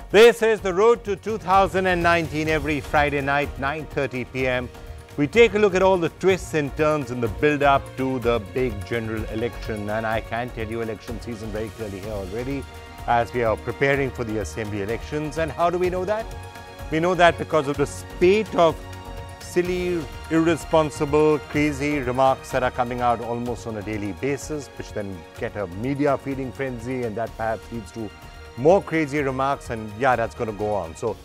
This is the road to 2019 every Friday night, 9:30 p.m. We take a look at all the twists and turns in the build-up to the big general election. And I can tell you election season very clearly here already as we are preparing for the assembly elections. And how do we know that? We know that because of the spate of silly, irresponsible, crazy remarks that are coming out almost on a daily basis, which then get a media feeding frenzy, and that perhaps leads to more crazy remarks, and yeah, that's going to go on. So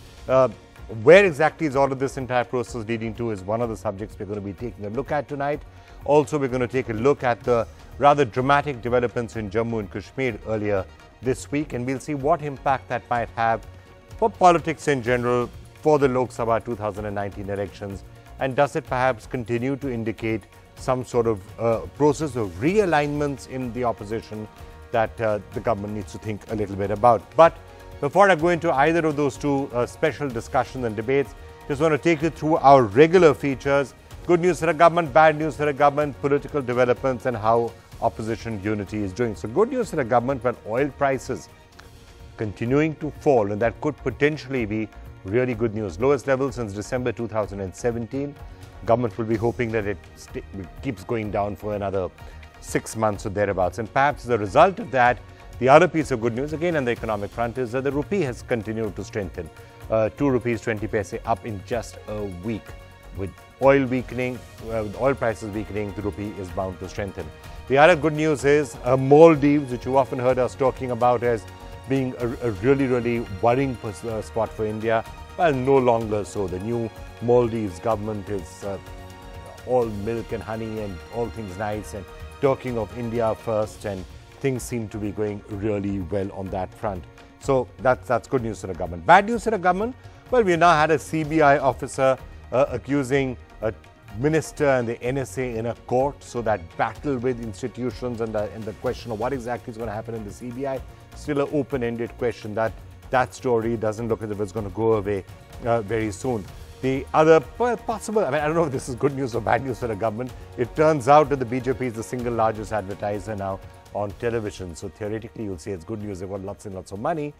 where exactly is all of this entire process leading to is one of the subjects we're going to be taking a look at tonight. Also, we're going to take a look at the rather dramatic developments in Jammu and Kashmir earlier this week, and we'll see what impact that might have for politics in general, for the Lok Sabha 2019 elections, and does it perhaps continue to indicate some sort of process of realignments in the opposition that the government needs to think a little bit about. But before I go into either of those two special discussions and debates, just want to take you through our regular features: good news for the government, bad news for the government, political developments, and how opposition unity is doing. So good news for the government, when oil prices continuing to fall, and that could potentially be really good news. Lowest level since December 2017. Government will be hoping that it keeps going down for another 6 months or thereabouts. And perhaps as a result of that, the other piece of good news, again on the economic front, is that the rupee has continued to strengthen. 2 rupees 20 paise up in just a week. With oil weakening, with oil prices weakening, the rupee is bound to strengthen. The other good news is Maldives, which you often heard us talking about as being a really worrying spot for India. Well, no longer so. The new Maldives government is all milk and honey and all things nice, and talking of India first, and things seem to be going really well on that front. So that's good news for the government. Bad news for the government? Well, we now had a CBI officer accusing a minister and the NSA in a court. So that battle with institutions and the question of what exactly is going to happen in the CBI, still an open-ended question. That story doesn't look as if it's going to go away very soon. The other possible, I don't know if this is good news or bad news for the government. It turns out that the BJP is the single largest advertiser now on television. So theoretically, you'll say it's good news. They've got lots and lots of money.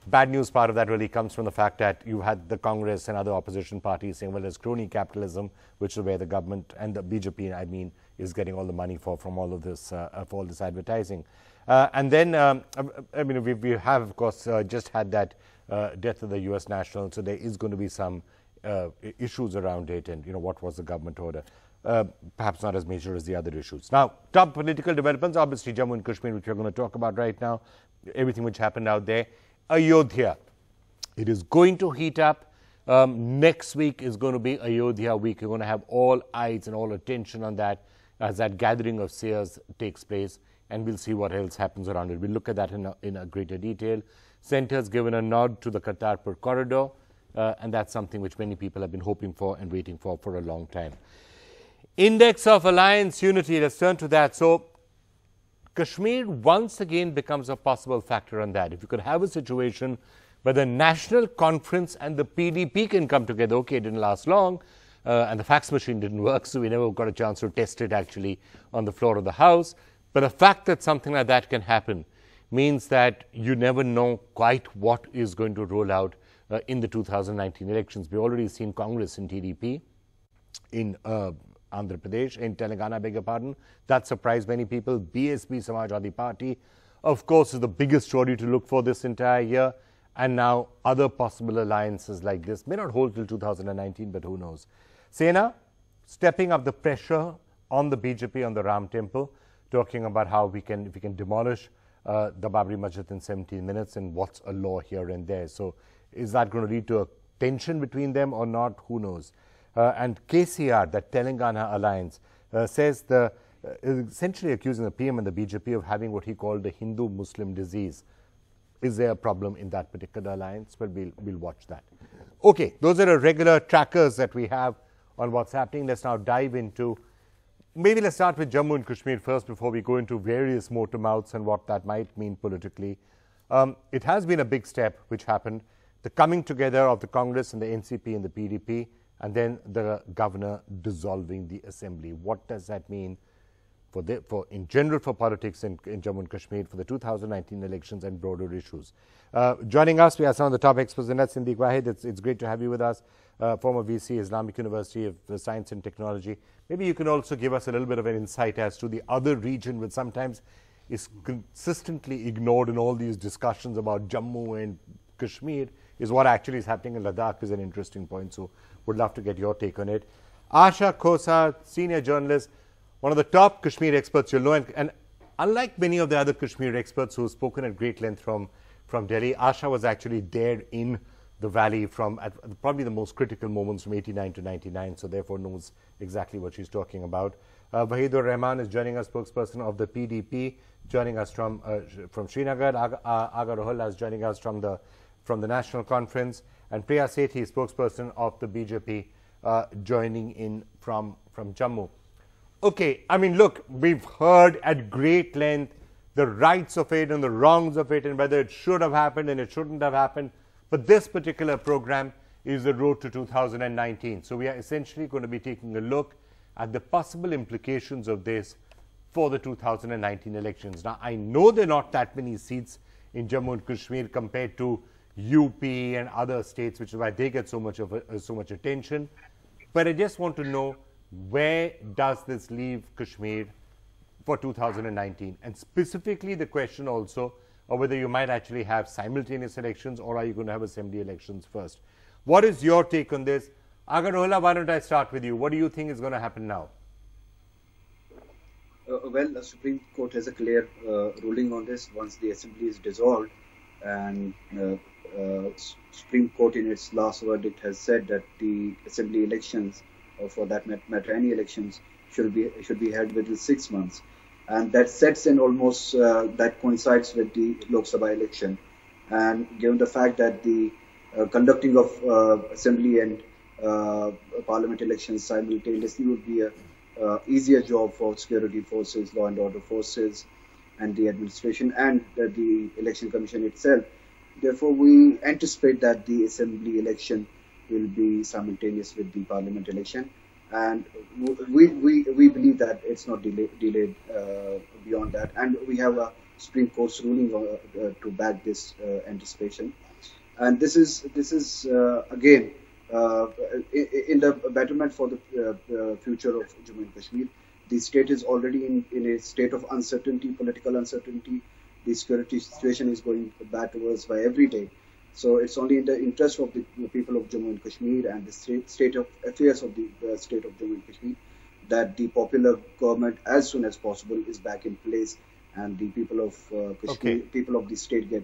Bad news part of that really comes from the fact that you had the Congress and other opposition parties saying, well, there's crony capitalism, which is where the government and the BJP, is getting all the money from all of this, for all this advertising. And then, we have, of course, just had that death of the U.S. national. So there is going to be some issues around it, and what was the government order, perhaps not as major as the other issues. Now, top political developments, obviously Jammu and Kashmir, which we're going to talk about right now, everything which happened out there. Ayodhya, it is going to heat up. Next week is going to be Ayodhya week. You're going to have all eyes and all attention on that as that gathering of seers takes place, and we'll see what else happens around it. We'll look at that in a greater detail. Centre has given a nod to the Kartarpur corridor, and that's something which many people have been hoping for and waiting for a long time. Index of alliance unity, let's turn to that. So Kashmir once again becomes a possible factor on that. If you could have a situation where the National Conference and the PDP can come together, okay, it didn't last long, and the fax machine didn't work, so we never got a chance to test it actually on the floor of the House. But the fact that something like that can happen means that you never know quite what is going to roll out in the 2019 elections. We've already seen Congress and TDP in Andhra Pradesh, in Telangana, beg your pardon. That surprised many people. BSP, Samajwadi Party, of course, is the biggest story to look for this entire year. And now other possible alliances like this may not hold till 2019, but who knows. Sena stepping up the pressure on the BJP on the Ram Temple, talking about how if we can demolish the Babri Masjid in 17 minutes, and what's a law here and there. So is that going to lead to a tension between them or not? Who knows? And KCR, that Telangana alliance, says essentially accusing the PM and the BJP of having what he called the Hindu-Muslim disease. Is there a problem in that particular alliance? Well, we'll watch that. Okay, those are the regular trackers that we have on what's happening. Let's now dive into, maybe let's start with Jammu and Kashmir first before we go into various motor mouths and what that might mean politically. It has been a big step which happened, the coming together of the Congress and the NCP and the PDP, and then the governor dissolving the assembly. What does that mean in general for politics in Jammu and Kashmir for the 2019 elections and broader issues. Joining us, we have some of the top experts in that. Siddique Wahid, it's great to have you with us, former VC, Islamic University of Science and Technology. Maybe you can also give us a little bit of an insight as to the other region which sometimes is consistently ignored in all these discussions about Jammu and Kashmir, is what actually is happening in Ladakh is an interesting point. So would love to get your take on it. Asha Khosa, senior journalist, one of the top Kashmir experts you'll know, and unlike many of the other Kashmir experts who have spoken at great length from Delhi, Asha was actually there in the valley at probably the most critical moments from 89 to 99, so therefore knows exactly what she's talking about. Wahidur Rahman is joining us, spokesperson of the PDP, joining us from Srinagar. Aga Rohilla is joining us from the National Conference, and Priya Sethi, spokesperson of the BJP, joining in from Jammu. Okay, I mean, look, we've heard at great length the rights of it and the wrongs of it and whether it should have happened and it shouldn't have happened. But this particular program is the road to 2019. So we are essentially going to be taking a look at the possible implications of this for the 2019 elections. Now, I know there are not that many seats in Jammu and Kashmir compared to UP and other states, which is why they get so much attention. But I just want to know, where does this leave Kashmir for 2019? And specifically the question also of whether you might actually have simultaneous elections or are you going to have assembly elections first. What is your take on this? Aga Rohilla, why don't I start with you? What do you think is going to happen now? Well, the Supreme Court has a clear ruling on this once the assembly is dissolved, and Supreme Court in its last verdict has said that the assembly elections, or for that matter any elections, should be held within 6 months, and that sets in almost that coincides with the Lok Sabha election. And given the fact that the conducting of assembly and parliament elections simultaneously would be a easier job for security forces, law and order forces, and the administration and the election commission itself. Therefore, we anticipate that the assembly election will be simultaneous with the parliament election, and we believe that it's not delayed beyond that, and we have a Supreme Court's ruling to back this anticipation. And this is again in the betterment for the future of Jammu and Kashmir. The state is already in a state of uncertainty, political uncertainty. The security situation is going bad towards by every day. So it's only in the interest of the people of Jammu and Kashmir and the state of affairs of the state of Jammu and Kashmir that the popular government as soon as possible is back in place, and the people of Kashmir, people of the state get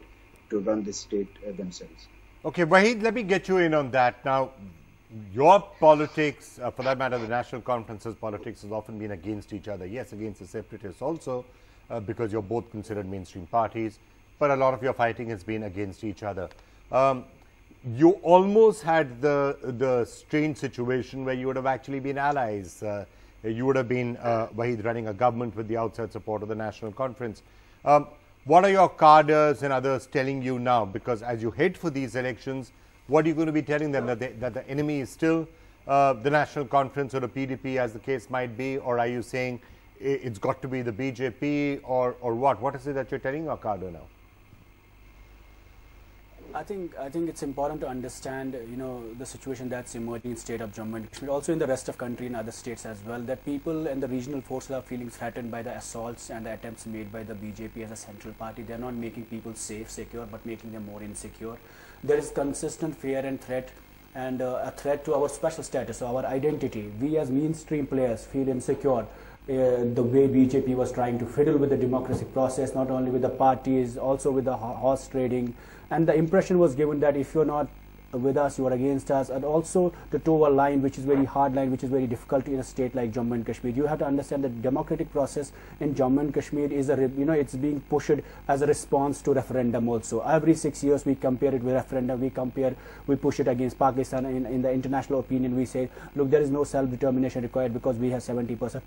to run this state themselves. Okay, Wahid, let me get you in on that. Now, your politics, for that matter, the National Conference's politics has often been against each other. Yes, against the separatists also, because you're both considered mainstream parties, but a lot of your fighting has been against each other. You almost had the strange situation where you would have actually been allies. You would have been, Wahid, running a government with the outside support of the National Conference. What are your cadres and others telling you now? Because as you head for these elections, what are you going to be telling them? That the enemy is still the National Conference or the PDP, as the case might be? Or are you saying it's got to be the BJP or what? What is it that you're telling your cadre now? I think it's important to understand, the situation that's emerging in the state of Jammu and Kashmir, also in the rest of country and other states as well, that people and the regional forces are feeling threatened by the assaults and the attempts made by the BJP as a central party. They're not making people safe, secure, but making them more insecure. There is consistent fear and threat, and a threat to our special status, our identity. We as mainstream players feel insecure. The way BJP was trying to fiddle with the democratic process, not only with the parties, also with the horse trading. And the impression was given that if you're not with us, you are against us, and also to toe a line which is very hard line, which is very difficult in a state like Jammu and Kashmir. You have to understand that the democratic process in Jammu and Kashmir is it's being pushed as a response to referendum also. Every 6 years we compare it with referendum, we push it against Pakistan. In the international opinion, we say, look, there is no self-determination required because we have 70%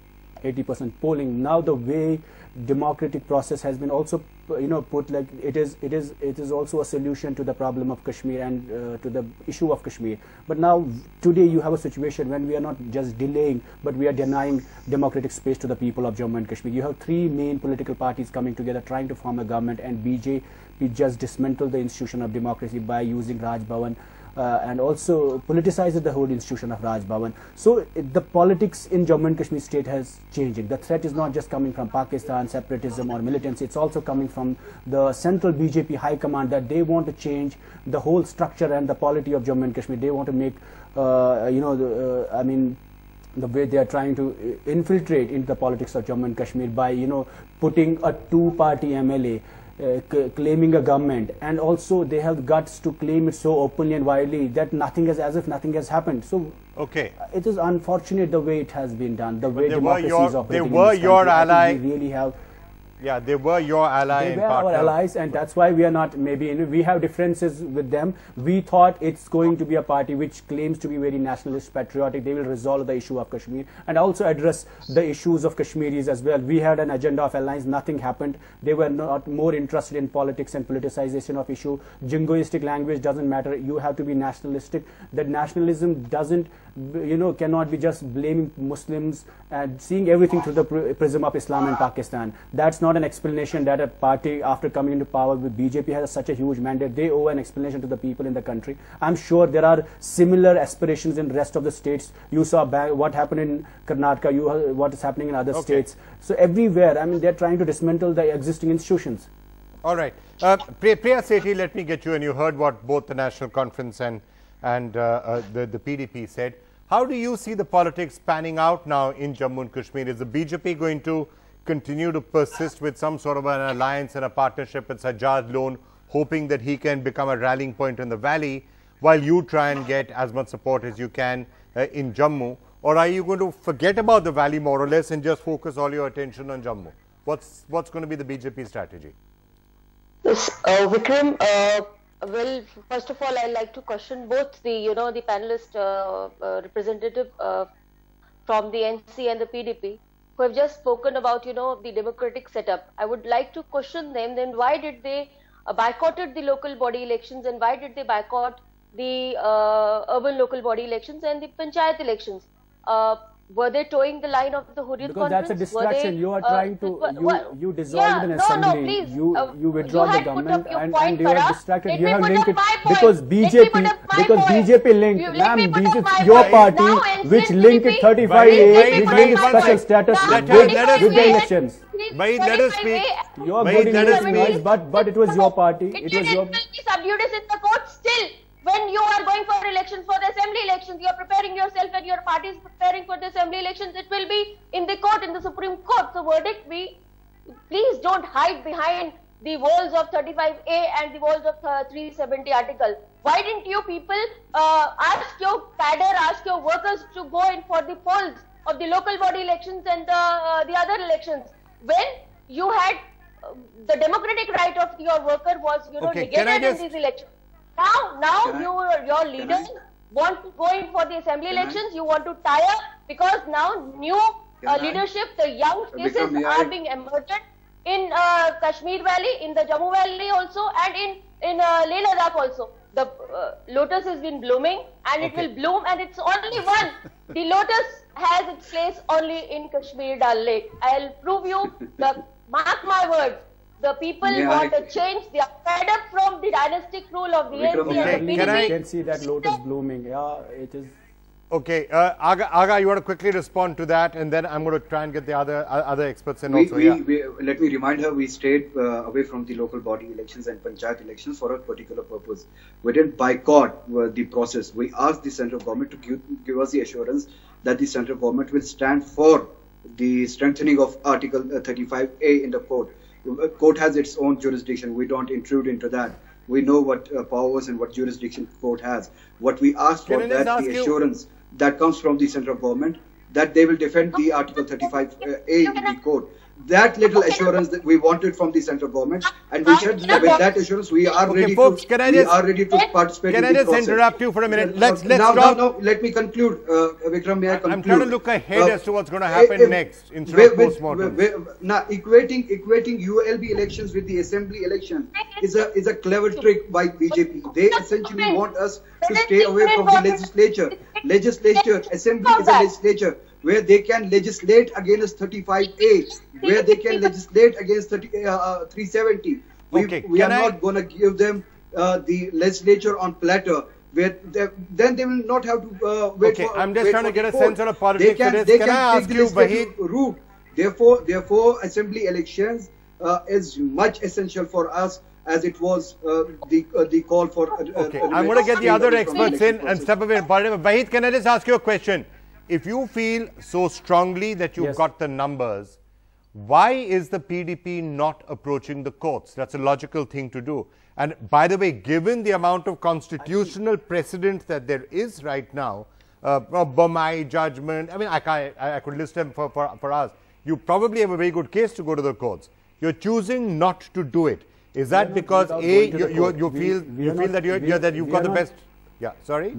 80% polling. Now the way democratic process has been also put, like it is also a solution to the problem of Kashmir and to the issue of Kashmir. But now today you have a situation when we are not just delaying, but we are denying democratic space to the people of Jammu and Kashmir. You have three main political parties coming together trying to form a government, and BJP just dismantled the institution of democracy by using Raj Bhavan and also politicizes the whole institution of Raj Bhavan. So the politics in Jammu and Kashmir state has changing. The threat is not just coming from Pakistan, separatism or militancy, it's also coming from the central BJP high command, that they want to change the whole structure and the polity of Jammu and Kashmir. They want to make, the way they are trying to infiltrate into the politics of Jammu and Kashmir by, putting a two-party MLA, claiming a government, and also they have guts to claim it so openly and widely that as if nothing has happened. So okay, it is unfortunate the way it has been done, the way democracy is operating. They were your ally. We really have. Yeah, they were your ally. They were our allies, and that's why we are not, we have differences with them. We thought it's going to be a party which claims to be very nationalist, patriotic. They will resolve the issue of Kashmir and also address the issues of Kashmiris as well. We had an agenda of alliance, nothing happened. They were not more interested in politics and politicization of issue. Jingoistic language doesn't matter. You have to be nationalistic. That nationalism doesn't, cannot be just blaming Muslims and seeing everything through the prism of Islam and Pakistan. That's not an explanation that a party after coming into power with BJP has such a huge mandate. They owe an explanation to the people in the country. I'm sure there are similar aspirations in the rest of the states. You saw what happened in Karnataka, what is happening in other states. So everywhere, they're trying to dismantle the existing institutions. All right. Priya Sethi, let me get you, and you heard what both the National Conference and the PDP said. How do you see the politics panning out now in Jammu and Kashmir? Is the BJP going to continue to persist with some sort of an alliance and a partnership with Sajjad Lone, hoping that he can become a rallying point in the valley, while you try and get as much support as you can in Jammu? Or are you going to forget about the valley more or less and just focus all your attention on Jammu? What's going to be the BJP strategy? Yes, Vikram, well, first of all, I'd like to question both the, the panelist representative from the NC and the PDP, who have just spoken about, the democratic setup. I would like to question them, then why did they boycotted the local body elections, and why did they boycott the urban local body elections and the panchayat elections? Were they towing the line of the Hurriyat Because conference? That's a distraction. You are trying to, you dissolve an assembly, no, please. You withdraw the government, and you are distracted. You have linked it because BJP linked, ma'am, BJP, your party, which linked 35A, which linked special status with the elections. Let us speak. You are good in this noise, but it was your party. It was your sub judice in the court still. When you are going for elections, for the assembly elections, you are preparing yourself and your party is preparing for the assembly elections, it will be in the court, in the Supreme Court. So verdict, please don't hide behind the walls of 35A and the walls of 370 article. Why didn't you people ask your cadre, ask your workers to go in for the polls of the local body elections and the other elections, when you had the democratic right of your worker was negated in these elections? Now your leaders want to go in for the assembly elections. You want to tie up because now new leadership, the young faces are being emerged in Kashmir Valley, in the Jammu Valley also, and in Leh Ladakh also. The lotus has been blooming, and it will bloom, and it's only one. The lotus has its place only in Kashmir Dal Lake. I'll prove you. Mark my words. The people want a change. They are fed up from the dynastic rule of the NC and the PDP. You can see that lotus blooming. Yeah, it is. Okay, Aga, you want to quickly respond to that, and then I'm going to try and get the other experts in also. Let me remind her, we stayed away from the local body elections and panchayat elections for a particular purpose. We didn't boycott the process. We asked the central government to give us the assurance that the central government will stand for the strengthening of Article 35A in the court. The court has its own jurisdiction. We don't intrude into that. We know what powers and what jurisdiction court has. What we asked for, that the assurance that comes from the central government that they will defend the Article 35A in the court. that little assurance that we wanted from the central government, and we said that with that assurance we are ready folks, to participate. Can I just interrupt you for a minute? Let's stop. No, let me conclude, Vikram. May I conclude? I'm trying to look ahead as to what's going to happen next instead of post-mortem. Now, equating ULB elections with the assembly election is a clever trick by BJP. They essentially want us to stay away from the legislature. Assembly is a legislature where they can legislate against 35A, where they can legislate against 370. We are not going to give them the legislature on platter, where then they will not have to wait for. I'm just trying to get a sense of the politics of this. Can I ask you, Wahid? Route. Therefore, assembly elections is much essential for us, as it was the call for. I'm going to get the other experts in and step away. Wahid, can I just ask you a question? If you feel so strongly that you've got the numbers, why is the PDP not approaching the courts? That's a logical thing to do. And by the way, given the amount of constitutional precedent that there is right now, Bommai judgment, I mean, I could list them for us. You probably have a very good case to go to the courts. You're choosing not to do it. Is that because you feel that you've got the best? Yeah, sorry.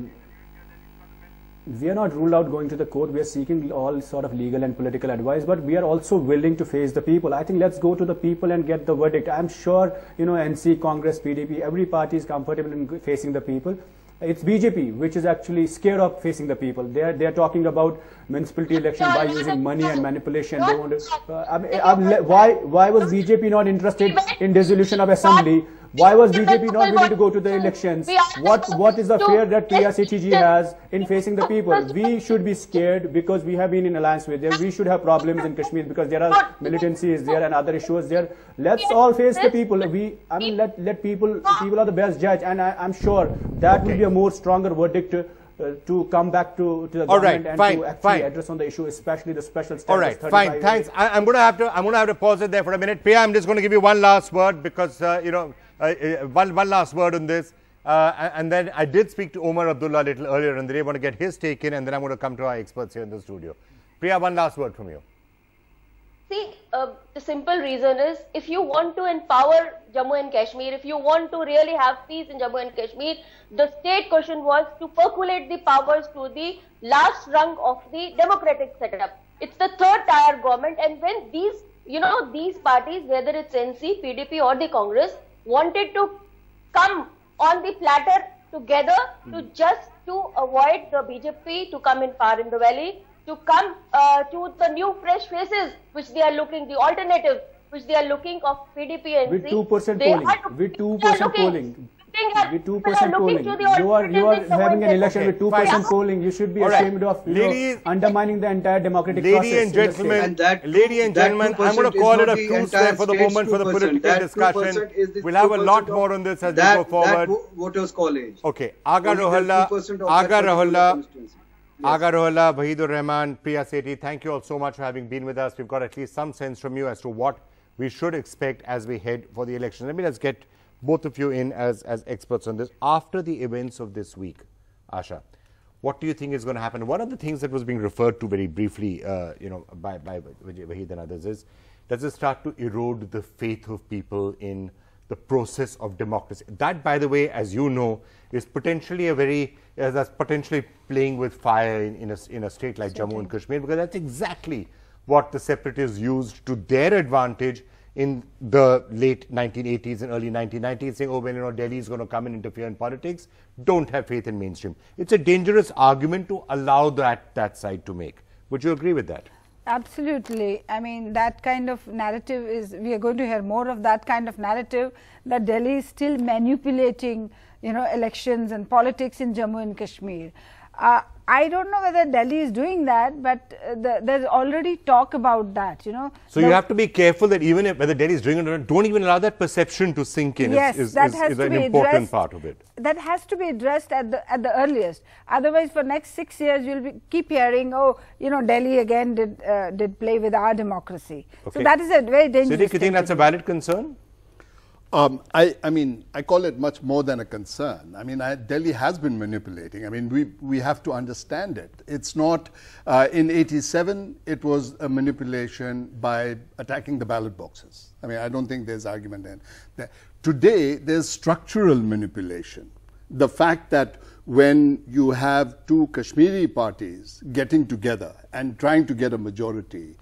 We are not ruled out going to the court. We are seeking all sort of legal and political advice, but we are also willing to face the people. I think let's go to the people and get the verdict. I'm sure, NC, Congress, PDP, every party is comfortable in facing the people. It's BJP which is actually scared of facing the people. They are talking about municipality election by using money and manipulation. They want to. Why was BJP not interested in dissolution of assembly? Why was BJP not willing to go to the elections? What is the fear that PRCTG has in facing the people? We should be scared because we have been in alliance with them. We should have problems in Kashmir because there are militancies there and other issues there. Let's all face the people. Let people are the best judge, and I'm sure that will be a more stronger verdict to come back to the government and to actually address on the issue, especially the special status. All right, fine, thanks. I'm going to have to pause it there for a minute. Priya, I'm just going to give you one last word because one last word on this, and then I did speak to Omar Abdullah a little earlier, and they want to get his take in, and then I'm going to come to our experts here in the studio. Priya, one last word from you. See, the simple reason is, if you want to empower Jammu and Kashmir, if you want to really have peace in Jammu and Kashmir, the state question was to percolate the powers to the last rung of the democratic setup. It's the third tier government, and when these parties, whether it's NC, PDP or the Congress, wanted to come on the platter together to avoid the BJP to come in power in the valley, to come to the new fresh faces which they are looking, the alternative which they are looking of PDP and with 2% polling. With 2% polling. With 2% polling. You are having an election with 2% polling. You should be ashamed of undermining the entire democratic process. Ladies and gentlemen, I'm going to call it a truce there for the moment for the political discussion. We'll have a lot more on this as we go forward. Voters college. Okay, Aga Rohalla, Wahidur Rahman, Priya Sethi, thank you all so much for having been with us. We've got at least some sense from you as to what we should expect as we head for the election. Let's get both of you in as experts on this. After the events of this week, Asha, what do you think is going to happen? One of the things that was being referred to very briefly, by Wahid and others is, does it start to erode the faith of people in the process of democracy? That, by the way, as you know, is potentially that's potentially playing with fire in a state like Jammu and Kashmir, because that's exactly what the separatists used to their advantage in the late 1980s and early 1990s, saying, oh, well, Delhi is going to come and interfere in politics. Don't have faith in mainstream. It's a dangerous argument to allow that side to make. Would you agree with that? Absolutely. I mean, that kind of narrative we are going to hear more of that kind of narrative, that Delhi is still manipulating, elections and politics in Jammu and Kashmir. I don't know whether Delhi is doing that, but there's already talk about that, So you have to be careful that even whether Delhi is doing it or not, don't even allow that perception to sink in. Yes, that has to an be important part of it. That has to be addressed at the earliest. Otherwise, for next 6 years, you'll keep hearing, oh, Delhi again did play with our democracy. Okay. So that is a very dangerous. Siddiq, you think that's a valid concern? I mean, I call it much more than a concern. I mean, Delhi has been manipulating. I mean, we have to understand it. It's not, in 87, it was a manipulation by attacking the ballot boxes. I mean, I don't think there's argument there. Today, there's structural manipulation. The fact that when you have two Kashmiri parties getting together and trying to get a majority,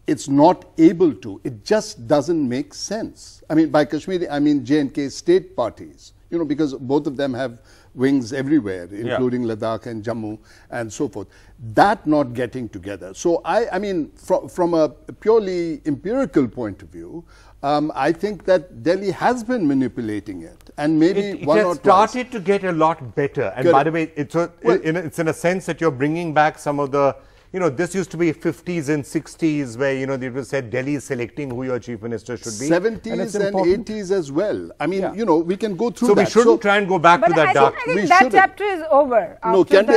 it's not able to. It just doesn't make sense. I mean, by Kashmiri, I mean J&K state parties, you know, because both of them have wings everywhere, including Ladakh and Jammu and so forth. That not getting together. So I mean, from a purely empirical point of view, I think that Delhi has been manipulating it, and maybe one or twice. It has started to get a lot better. And by the way, it's in a sense that you're bringing back some of the, you know, this used to be 50s and 60s where, you know, they would said Delhi is selecting who your chief minister should be. 70s and 80s as well. I mean, you know, we can go through so that. So we shouldn't try and go back to that dark. I think that chapter is over. No, can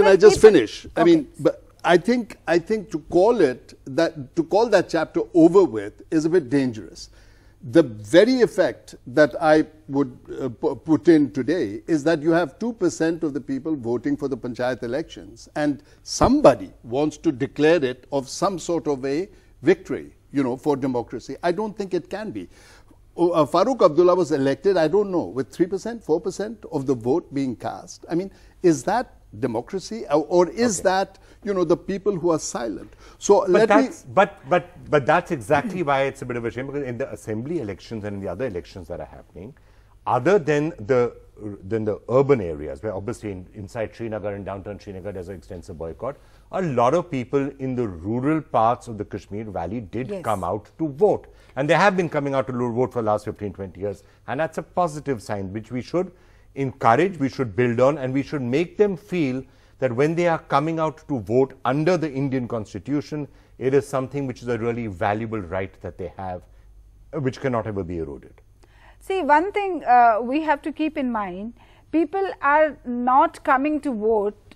I just finish? Okay. I mean, but I think to call that chapter over with is a bit dangerous. The very effect that I would put in today is that you have 2% of the people voting for the panchayat elections, and somebody wants to declare it of some sort of a victory, you know, for democracy. I don't think it can be. Farooq Abdullah was elected, I don't know, with 3%, 4% of the vote being cast. I mean, is that democracy, or is that, you know, the people who are silent? So but that's exactly why it's a bit of a shame, because in the assembly elections and in the other elections that are happening, other than the urban areas where obviously inside Srinagar and downtown Srinagar there's an extensive boycott, a lot of people in the rural parts of the Kashmir Valley did come out to vote, and they have been coming out to vote for the last 15-20 years, and that's a positive sign which we should encourage, we should build on, and we should make them feel that when they are coming out to vote under the Indian Constitution, it is something which is a really valuable right that they have, which cannot ever be eroded. See, one thing we have to keep in mind, people are not coming to vote,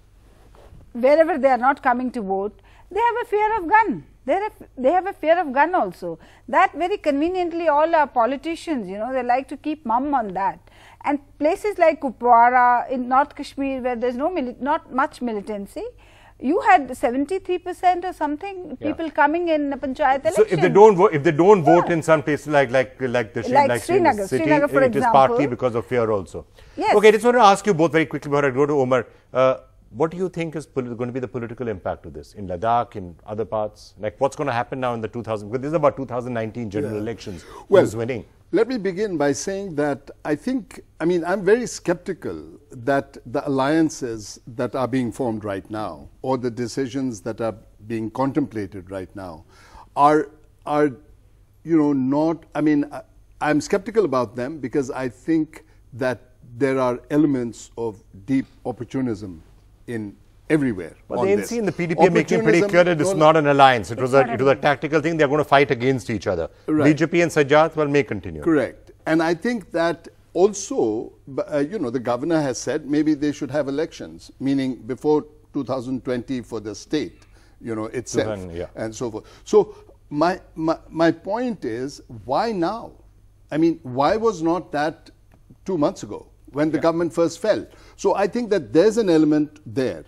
wherever they are not coming to vote, they have a fear of gun. They have a fear of gun also. That very conveniently all our politicians, you know, they like to keep mum on that. And places like Kupwara in North Kashmir, where there's not much militancy, you had 73% or something people coming in the panchayat election. So if they don't vote in some places like Srinagar, city, for it is partly because of fear also. Yes. Okay, I just want to ask you both very quickly before I go to Omar. What do you think is going to be the political impact of this in Ladakh, in other parts? Like, what's going to happen now in the because this is about 2019 general elections. Who's winning? Let me begin by saying that I'm very skeptical that the alliances that are being formed right now, or the decisions that are being contemplated right now, are not, I'm skeptical about them because I think that there are elements of deep opportunism in everywhere. But the NC and the PDP are making it pretty clear that it's not an alliance. It was a tactical thing. They're going to fight against each other. Right. BJP and Sajjad may continue. Correct. And I think that also, the governor has said maybe they should have elections, meaning before 2020 for the state, itself, and so forth. So my point is, why now? I mean, why was not that 2 months ago when the government first fell? So I think that there's an element there.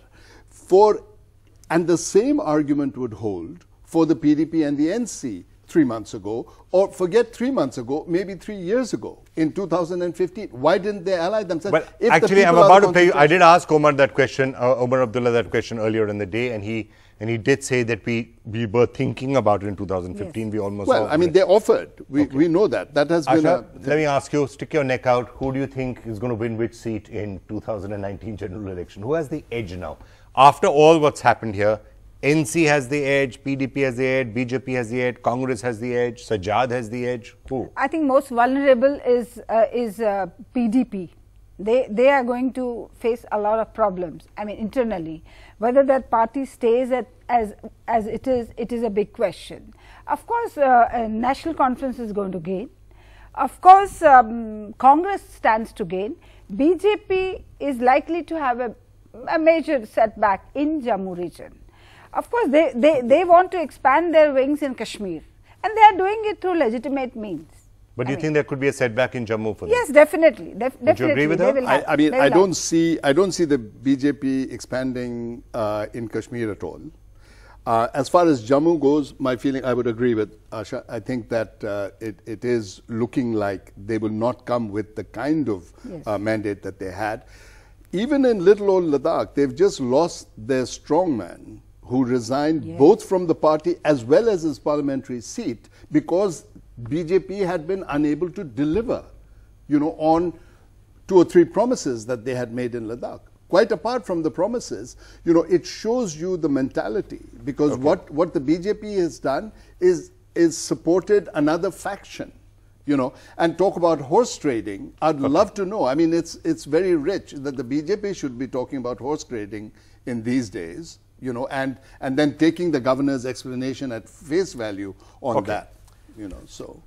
And the same argument would hold for the PDP and the NC 3 months ago, or forget 3 months ago, maybe 3 years ago, in 2015. Why didn't they ally themselves? Well, actually, I'm about to tell you, I did ask Omar that question, Omar Abdullah that question earlier in the day, and he did say that we were thinking about it in 2015. Yes. We almost. Well, they offered. We know that. That has been. Let me ask you, stick your neck out. Who do you think is going to win which seat in 2019 general election? Who has the edge now? After all what's happened here, NC has the edge, PDP has the edge, BJP has the edge, Congress has the edge, Sajjad has the edge. Who? I think most vulnerable is PDP. They are going to face a lot of problems. Internally, whether that party stays as it is a big question. Of course, a national conference is going to gain. Of course, Congress stands to gain. BJP is likely to have a major setback in Jammu region. Of course, they want to expand their wings in Kashmir, and they are doing it through legitimate means. But do you think there could be a setback in Jammu for them? Yes, definitely. Definitely. Would you agree with her? I mean, I don't see the BJP expanding in Kashmir at all. As far as Jammu goes, my feeling, I would agree with Asha. I think that it is looking like they will not come with the kind of mandate that they had. Even in little old Ladakh, they've just lost their strongman who resigned both from the party as well as his parliamentary seat because BJP had been unable to deliver, on 2 or 3 promises that they had made in Ladakh. Quite apart from the promises, it shows you the mentality because what the BJP has done is supported another faction, and talk about horse trading. I'd love to know. I mean, it's very rich that the BJP should be talking about horse trading in these days, and then taking the governor's explanation at face value on that, so.